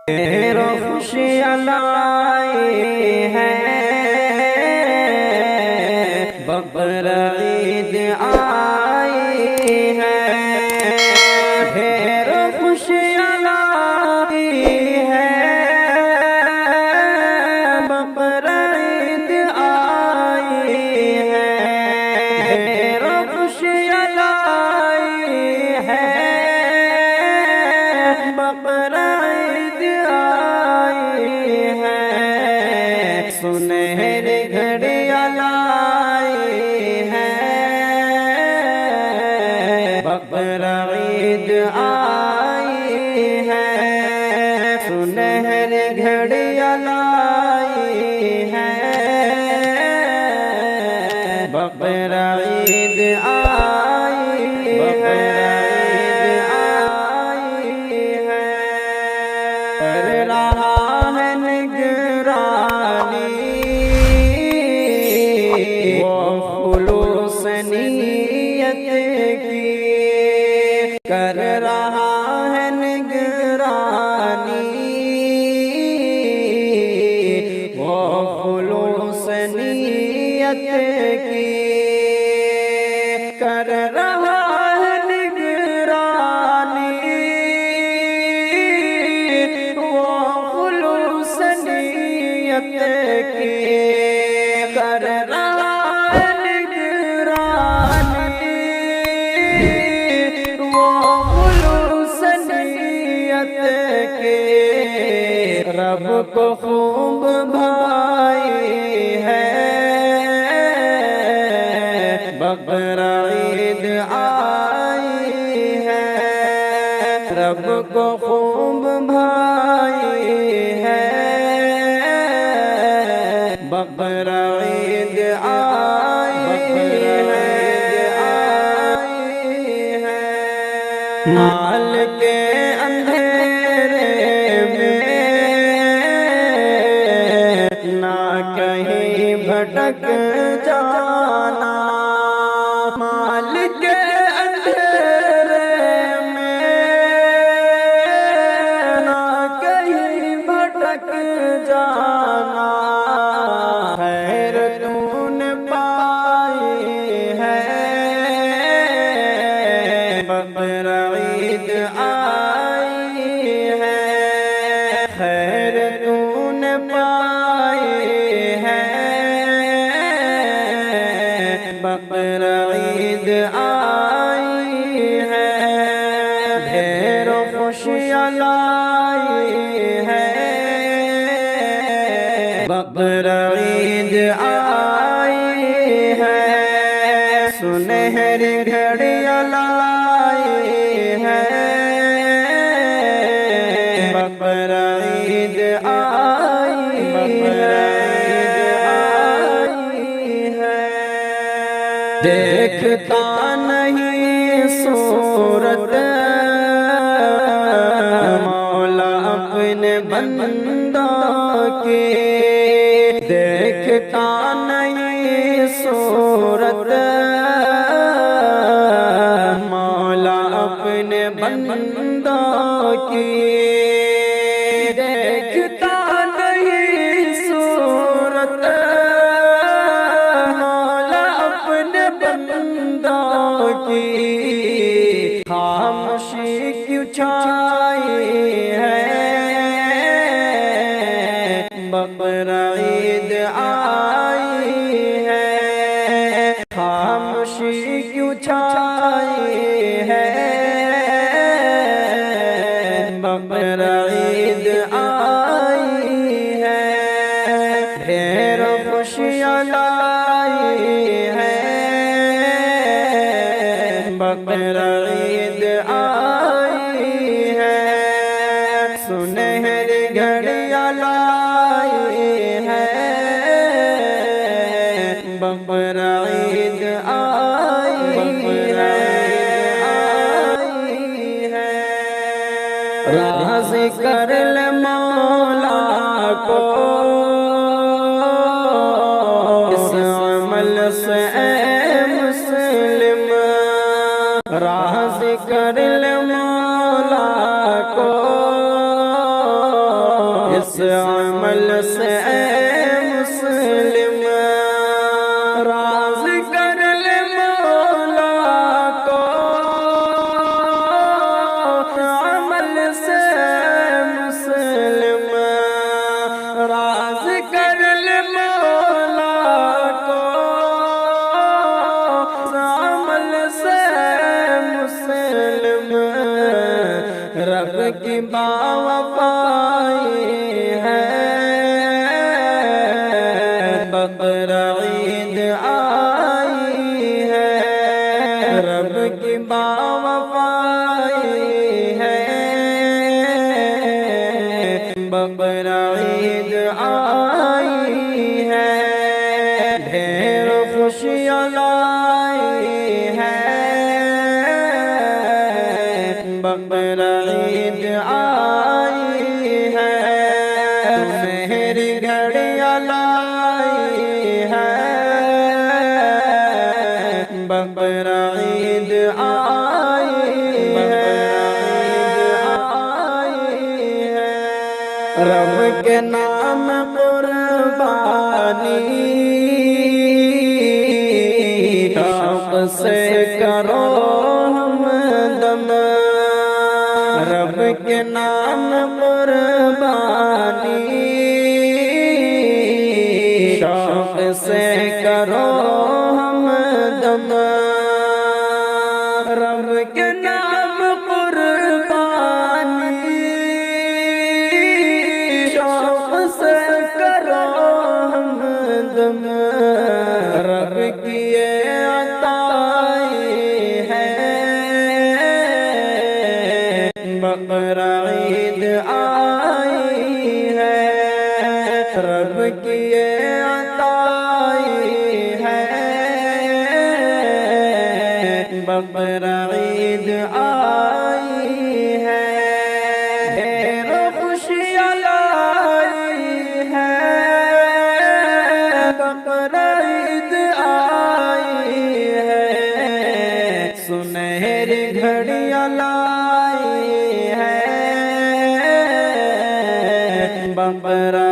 خوشیاں لائی ہیں، بقرعید آئی ہے، ڈھیر خوشیاں لائی ہے، بقرعید آئی ہے، ڈھیر خوشیاں لائی ہے، بقرعید آئی ہے، سنہری گھڑیاں لائی ہے، بقرعید آئی ہے، سنہری گھڑیاں لائی ہے، بقرعید آئی ہے، کر رہا ہے نگرانی وہ خلوص نیت کی، کر رہا ہے نگرانی وہ خلوص نیت کی، کر رہا ہے نگرانی کی، کر رہا ہے نگرانی وہ خلوص نیت کے، رب کو خوب بھائی ہے، بقرعید آئی ہے، رب کو خوب بھائی ہے، بقرعید آئی ہے، مال کے اندھیرے میں نہ کہیں بھٹک جانا، مال کے اندھیرے میں نہ کہیں بھٹک جانا، خیر تو نے پائی ہے، بقرعید آئی ہے، خیر تو نے پائی ہے، بقرعید آئی ہے، ڈھیر خوشیاں لائی ہے، بقرعید آئی ہے، سنہری گھڑیاں لائی ہے، بقرعید آئی ہے، دیکھتا نہیں صورت مولا اپنے بندوں کی، دیکھتا نہیں صورت مولا اپنے بندوں کی، دیکھتا نہیں صورت مولا اپنے بندوں کی، خاموشی کیوں چھائی ہے، بقرعید آئی ہے، خاموشی کیوں چھائی ہے، بقرعید آئی ہے، ڈھیر خوشیاں لائی ہے، بقرعید آئی ہے، سنہری گھڑیاں لائی ہے، بقرعید آئی ہے، راضی کر لے مولا کو اس عمل سے اے مسلم، راضی کر لے مولا کو اس عمل سے اے مسلم راض کر لے مولا کو، عمل سے مسلم راض کر لے مولا کو، عمل سے مسلم رب کی باوفائی ہے، بقرعید آئی ہے، رب کی باوفائی ہے، بقرعید آئی ہے، ڈھیر خوشیاں لائی ہے، بقرعید آئی ہے، میری گھڑیاں لائی ہے، بقرعید آئی ہے، رب کے نام قربانی شوق سے کرو ہمدم، رب کے نام قربانی شوق سے کرو ہمدم، رب کے نام قربانی شوق سے کرو ہمدم، رب کی یہ عطائی ہے، بقرعید آئی ہے، رب کی یہ عطائی ہے، بقرعید آئی ہے، ڈھیر خوشیاں لائی ہے، بقرعید آئی ہے، سنہری گھڑیاں لائی ہے، بقرعید